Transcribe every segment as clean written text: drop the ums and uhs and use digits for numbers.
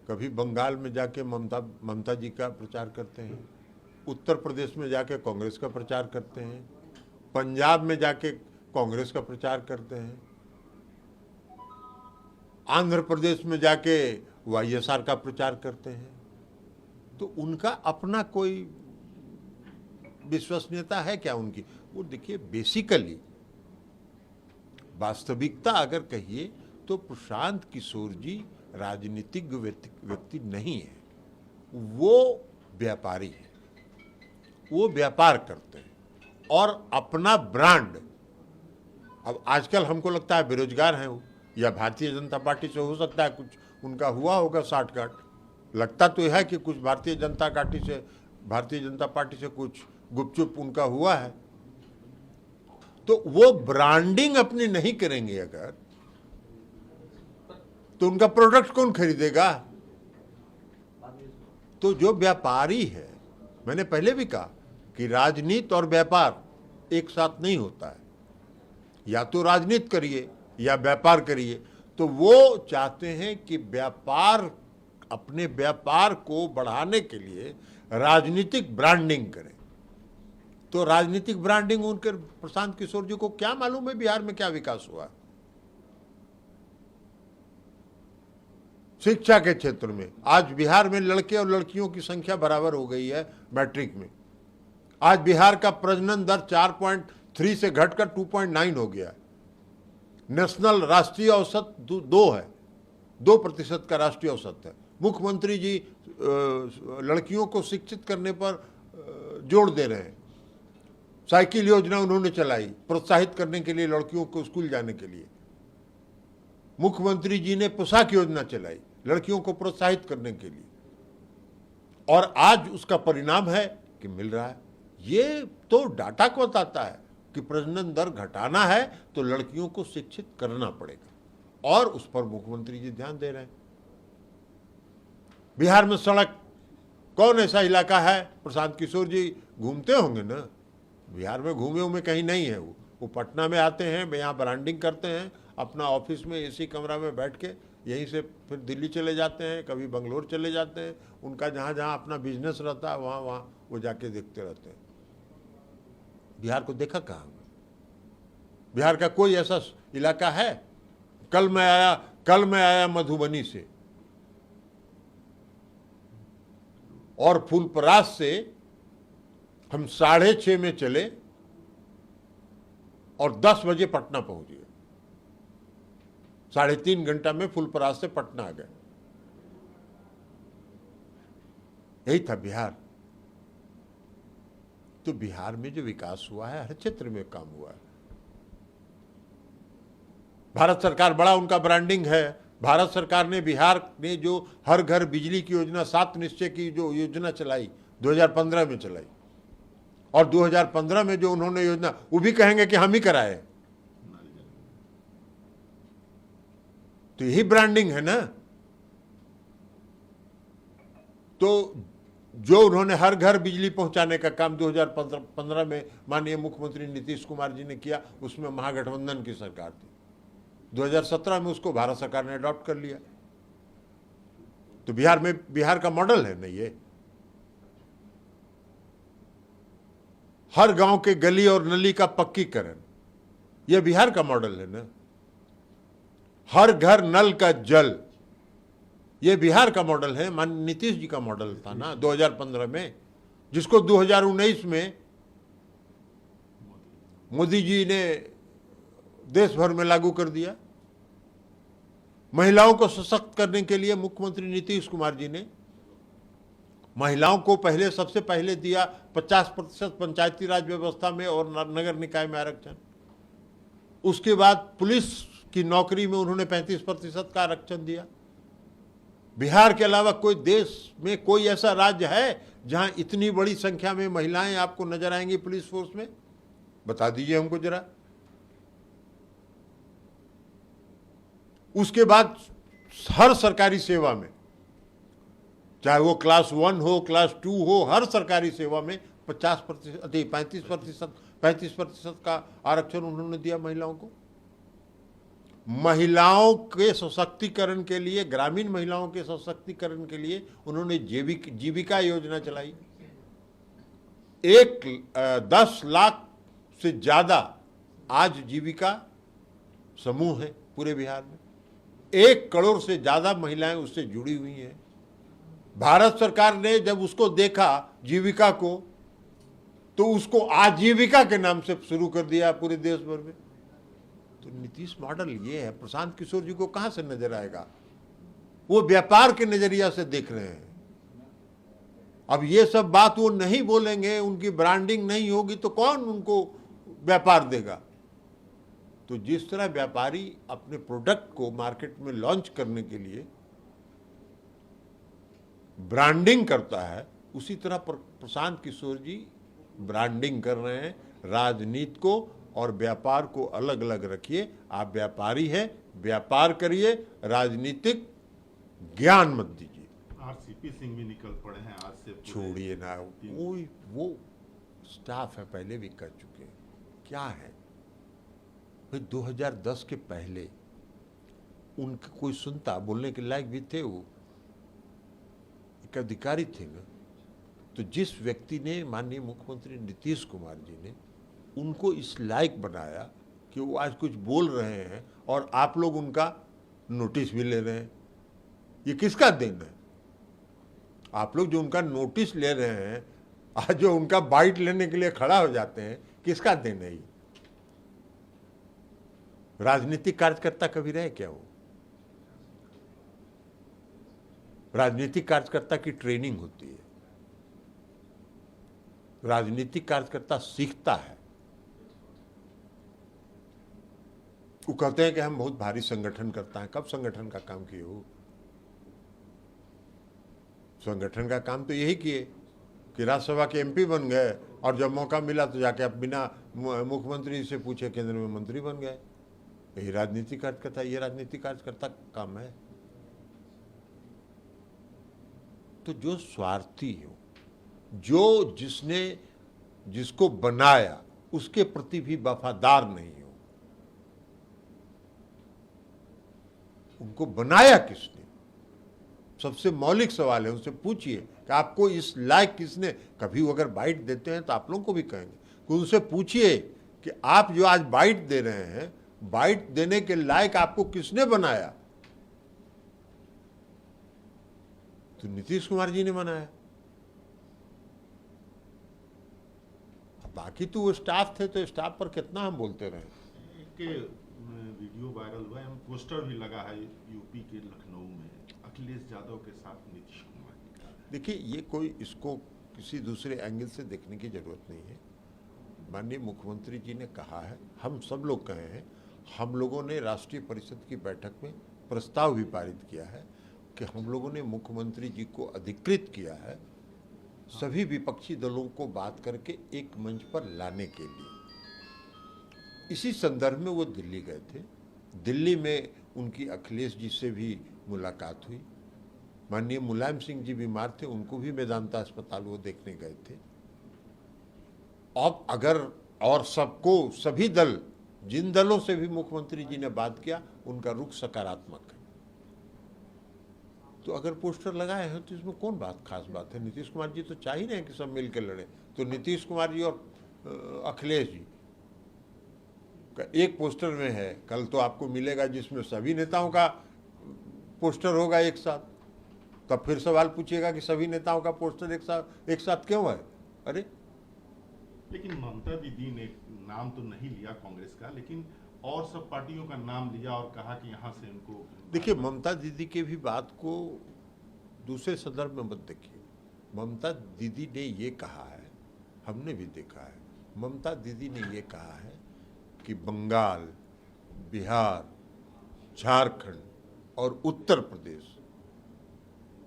कभी बंगाल में जाके ममता जी का प्रचार करते हैं, उत्तर प्रदेश में जाके कांग्रेस का प्रचार करते हैं, पंजाब में जाके कांग्रेस का प्रचार करते हैं, आंध्र प्रदेश में जाके वाईएसआर का प्रचार करते हैं। तो उनका अपना कोई विश्वसनीयता है क्या उनकी? वो देखिए, बेसिकली वास्तविकता अगर कहिए तो प्रशांत किशोर जी राजनीतिक व्यक्ति नहीं है, वो व्यापारी है, वो व्यापार करते हैं और अपना ब्रांड। अब आजकल हमको लगता है बेरोजगार हैं वो, या भारतीय जनता पार्टी से हो सकता है कुछ उनका हुआ होगा साठगांठ, लगता तो है कि कुछ भारतीय जनता पार्टी से कुछ गुपचुप उनका हुआ है। तो वो ब्रांडिंग अपनी नहीं करेंगे अगर, तो उनका प्रोडक्ट कौन खरीदेगा? तो जो व्यापारी है, मैंने पहले भी कहा कि राजनीति और व्यापार एक साथ नहीं होता है, या तो राजनीति करिए या व्यापार करिए। तो वो चाहते हैं कि व्यापार, अपने व्यापार को बढ़ाने के लिए राजनीतिक ब्रांडिंग करें। तो राजनीतिक ब्रांडिंग उनके प्रशांत किशोर जी को क्या मालूम है बिहार में क्या विकास हुआ। शिक्षा के क्षेत्र में आज बिहार में लड़के और लड़कियों की संख्या बराबर हो गई है मैट्रिक में। आज बिहार का प्रजनन दर 4.3 से घटकर 2.9 हो गया है। नेशनल राष्ट्रीय औसत 2 है, 2% का राष्ट्रीय औसत है। मुख्यमंत्री जी लड़कियों को शिक्षित करने पर जोर दे रहे हैं। साइकिल योजना उन्होंने चलाई प्रोत्साहित करने के लिए, लड़कियों को स्कूल जाने के लिए। मुख्यमंत्री जी ने पोशाक योजना चलाई लड़कियों को प्रोत्साहित करने के लिए, और आज उसका परिणाम है कि मिल रहा है। ये तो डाटा को बताता है कि प्रजनन दर घटाना है तो लड़कियों को शिक्षित करना पड़ेगा, और उस पर मुख्यमंत्री जी ध्यान दे रहे हैं। बिहार में सड़क, कौन ऐसा इलाका है, प्रशांत किशोर जी घूमते होंगे ना, बिहार में घूमे हुए कहीं नहीं है। वो पटना में आते हैं, यहाँ ब्रांडिंग करते हैं, अपना ऑफिस में एसी कमरा में बैठ के यहीं से फिर दिल्ली चले जाते हैं, कभी बंगलोर चले जाते हैं। उनका जहाँ जहाँ अपना बिजनेस रहता है वहाँ वहाँ वो जाके देखते रहते हैं। बिहार को देखा कहाँ? बिहार का कोई ऐसा इलाका है? कल मैं आया मधुबनी से, और फुलपरास से हम 6:30 में चले और 10 बजे पटना पहुंच गए। 3.5 घंटा में फुलपरास से पटना आ गए। यही था बिहार। तो बिहार में जो विकास हुआ है, हर क्षेत्र में काम हुआ है। भारत सरकार, बड़ा उनका ब्रांडिंग है। भारत सरकार ने बिहार में जो हर घर बिजली की योजना, 7 निश्चय की जो योजना चलाई, 2015 में चलाई, और 2015 में जो उन्होंने योजना, वो भी कहेंगे कि हम ही कराए। तो यही ब्रांडिंग है ना। तो जो उन्होंने हर घर बिजली पहुंचाने का काम 2015 में माननीय मुख्यमंत्री नीतीश कुमार जी ने किया, उसमें महागठबंधन की सरकार थी। 2017 में उसको भारत सरकार ने अडॉप्ट कर लिया। तो बिहार का मॉडल है ना ये। हर गांव के गली और नली का पक्कीकरण, यह बिहार का मॉडल है ना। हर घर नल का जल, यह बिहार का मॉडल है। माननीय नीतीश जी का मॉडल था ना 2015 में, जिसको 2019 में मोदी जी ने देश भर में लागू कर दिया। महिलाओं को सशक्त करने के लिए मुख्यमंत्री नीतीश कुमार जी ने महिलाओं को सबसे पहले दिया 50% पंचायती राज व्यवस्था में और नगर निकाय में आरक्षण। उसके बाद पुलिस की नौकरी में उन्होंने 35% का आरक्षण दिया। बिहार के अलावा कोई देश में कोई ऐसा राज्य है जहां इतनी बड़ी संख्या में महिलाएं आपको नजर आएंगी पुलिस फोर्स में? बता दीजिए हमको जरा। उसके बाद हर सरकारी सेवा में, चाहे वो क्लास 1 हो, क्लास 2 हो, हर सरकारी सेवा में 35% का आरक्षण उन्होंने दिया महिलाओं को। महिलाओं के सशक्तिकरण के लिए, ग्रामीण महिलाओं के सशक्तिकरण के लिए उन्होंने जीविका योजना चलाई। 10 लाख से ज्यादा आज जीविका समूह है पूरे बिहार में। 1 करोड़ से ज्यादा महिलाएं उससे जुड़ी हुई हैं। भारत सरकार ने जब उसको देखा जीविका को, तो उसको आजीविका के नाम से शुरू कर दिया पूरे देश भर में। तो नीतीश मॉडल ये है। प्रशांत किशोर जी को कहां से नजर आएगा? वो व्यापार के नजरिया से देख रहे हैं। अब ये सब बात वो नहीं बोलेंगे, उनकी ब्रांडिंग नहीं होगी तो कौन उनको व्यापार देगा? तो जिस तरह व्यापारी अपने प्रोडक्ट को मार्केट में लॉन्च करने के लिए ब्रांडिंग करता है, उसी तरह प्रशांत किशोर जी ब्रांडिंग कर रहे हैं। राजनीति को और व्यापार को अलग अलग रखिए। आप व्यापारी हैं, व्यापार करिए, राजनीतिक ज्ञान मत दीजिए। आरसीपी सिंह भी निकल पड़े हैं आज से। छोड़िए ना, वो स्टाफ है, पहले भी कर चुके हैं। क्या है भाई, 2010 के पहले उनका कोई सुनता? बोलने के लायक भी थे, वो एक अधिकारी थे ना। तो जिस व्यक्ति ने, माननीय मुख्यमंत्री नीतीश कुमार जी ने उनको इस लायक बनाया कि वो आज कुछ बोल रहे हैं और आप लोग उनका नोटिस भी ले रहे हैं, ये किसका देन है? आप लोग जो उनका नोटिस ले रहे हैं, आज जो उनका बाइट लेने के लिए खड़ा हो जाते हैं, किसका देन है ये? राजनीतिक कार्यकर्ता कभी रहे क्या? वो राजनीतिक कार्यकर्ता की ट्रेनिंग होती है। राजनीतिक कार्यकर्ता सीखता है। वो कहते हैं कि हम बहुत भारी संगठन करता है। कब संगठन का काम किए हो? संगठन का काम तो यही किए कि राज्यसभा के एमपी बन गए और जब मौका मिला तो जाके अब बिना मुख्यमंत्री से पूछे केंद्र में मंत्री बन गए। यही राजनीतिक कार्यकर्ता, ये राजनीतिक कार्यकर्ता का काम है। तो जो स्वार्थी हो, जो जिसको बनाया उसके प्रति भी वफादार नहीं हो, उनको बनाया किसने? सबसे मौलिक सवाल है, उनसे पूछिए कि आपको इस लायक किसने? कभी वो अगर बाइट देते हैं तो आप लोगों को भी कहेंगे कि उनसे पूछिए कि आप जो आज बाइट दे रहे हैं, बाइट देने के लायक आपको किसने बनाया? तो नीतीश कुमार जी ने बनाया। बाकी तो वो स्टाफ थे, तो स्टाफ पर कितना हम बोलते रहे। एक वीडियो वायरल हुआ है, पोस्टर भी लगा है यूपी के लखनऊ में, अखिलेश यादव के साथ नीतीश कुमार जी का। देखिए, ये कोई इसको किसी दूसरे एंगल से देखने की जरूरत नहीं है। माननीय मुख्यमंत्री जी ने कहा है, हम सब लोग कहे हैं, हम लोगों ने राष्ट्रीय परिषद की बैठक में प्रस्ताव भी पारित किया है कि हम लोगों ने मुख्यमंत्री जी को अधिकृत किया है सभी विपक्षी दलों को बात करके एक मंच पर लाने के लिए। इसी संदर्भ में वो दिल्ली गए थे। दिल्ली में उनकी अखिलेश जी से भी मुलाकात हुई। माननीय मुलायम सिंह जी बीमार थे, उनको भी मेदांता अस्पताल वो देखने गए थे। अब अगर और सबको, सभी दल, जिन दलों से भी मुख्यमंत्री जी ने बात किया, उनका रुख सकारात्मक है। तो अगर पोस्टर लगाए हैं तो इसमें कौन खास बात है? नीतीश कुमार जी तो चाह ही रहे हैं कि सब मिलकर लड़े। तो नीतीश कुमार जी और अखिलेश जी का एक पोस्टर में है, कल तो आपको मिलेगा जिसमें सभी नेताओं का पोस्टर होगा एक साथ। तब फिर सवाल पूछिएगा कि सभी नेताओं का पोस्टर एक साथ क्यों है? अरे लेकिन ममता दीदी ने नाम तो नहीं लिया कांग्रेस का, लेकिन और सब पार्टियों का नाम लिया और कहा कि यहाँ से उनको। देखिए, ममता दीदी के भी बात को दूसरे संदर्भ में मत देखिए। ममता दीदी ने ये कहा है, हमने भी देखा है, ममता दीदी ने ये कहा है कि बंगाल, बिहार, झारखंड और उत्तर प्रदेश,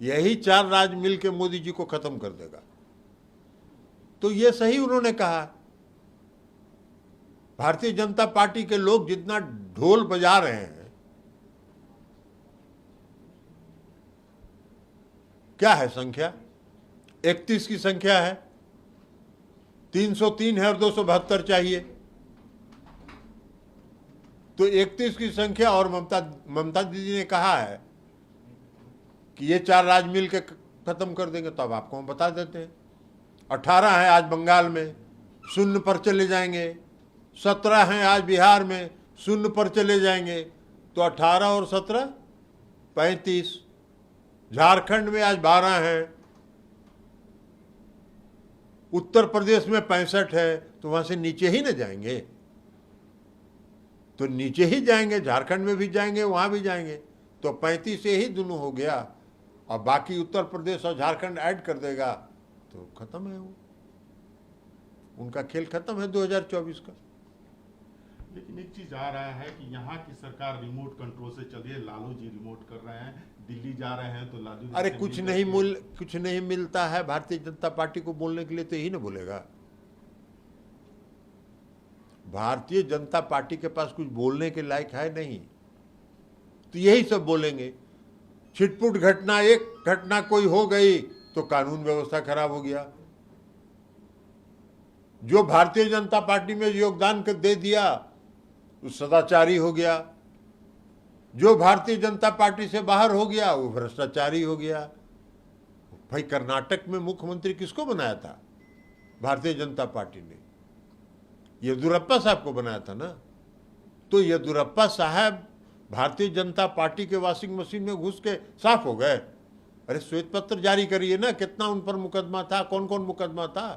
यही 4 राज्य मिलकर मोदी जी को खत्म कर देगा। तो ये सही उन्होंने कहा। भारतीय जनता पार्टी के लोग जितना ढोल बजा रहे हैं, क्या है संख्या? 31 की संख्या है, 303 है और 272 चाहिए। तो 31 की संख्या, और ममता दीदी ने कहा है कि ये 4 राज्य मिल के खत्म कर देंगे, तो अब आपको हम बता देते हैं। 18 है आज बंगाल में, 0 पर चले जाएंगे। 17 हैं आज बिहार में, 0 पर चले जाएंगे। तो 18 और 17 35। झारखंड में आज 12 हैं, उत्तर प्रदेश में 65 है, तो वहां से नीचे ही न जाएंगे? तो नीचे ही जाएंगे, झारखंड में भी जाएंगे, वहां भी जाएंगे। तो 35 से ही दोनों हो गया, और बाकी उत्तर प्रदेश और झारखंड ऐड कर देगा तो खत्म है। वो उनका खेल खत्म है 2024 का। लेकिन एक चीज आ रहा है कि यहाँ की सरकार रिमोट कंट्रोल से चल रही है, लालू जी रिमोट कर रहे हैं, दिल्ली जा रहे हैं तो लालू जी अरे कुछ नहीं मिलता है भारतीय जनता पार्टी को बोलने के लिए, तो यही ना बोलेगा। भारतीय जनता पार्टी के पास कुछ बोलने के लायक है नहीं, तो यही सब बोलेंगे। छिटपुट घटना, एक घटना कोई हो गई तो कानून व्यवस्था खराब हो गया। जो भारतीय जनता पार्टी में योगदान दे दिया वो सदाचारी हो गया, जो भारतीय जनता पार्टी से बाहर हो गया वो भ्रष्टाचारी हो गया। भाई कर्नाटक में मुख्यमंत्री किसको बनाया था? भारतीय जनता पार्टी ने येदुरप्पा साहब को बनाया था ना। तो येदुरप्पा साहब भारतीय जनता पार्टी के वॉशिंग मशीन में घुस के साफ हो गए। अरे श्वेत पत्र जारी करिए ना, कितना उन पर मुकदमा था, कौन कौन मुकदमा था।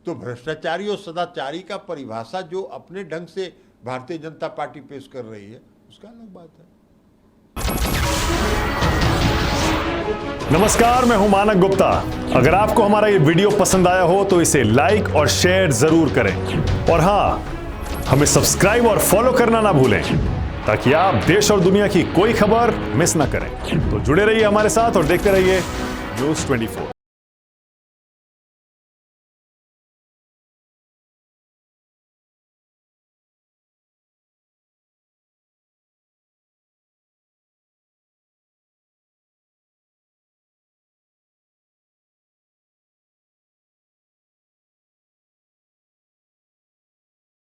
तो भ्रष्टाचारी और सदाचारी का परिभाषा जो अपने ढंग से भारतीय जनता पार्टी पेश कर रही है, उसका अलग बात है। नमस्कार, मैं हूं मानक गुप्ता। अगर आपको हमारा ये वीडियो पसंद आया हो तो इसे लाइक और शेयर जरूर करें, और हां, हमें सब्सक्राइब और फॉलो करना ना भूलें, ताकि आप देश और दुनिया की कोई खबर मिस ना करें। तो जुड़े रहिए हमारे साथ और देखते रहिए न्यूज़ 24।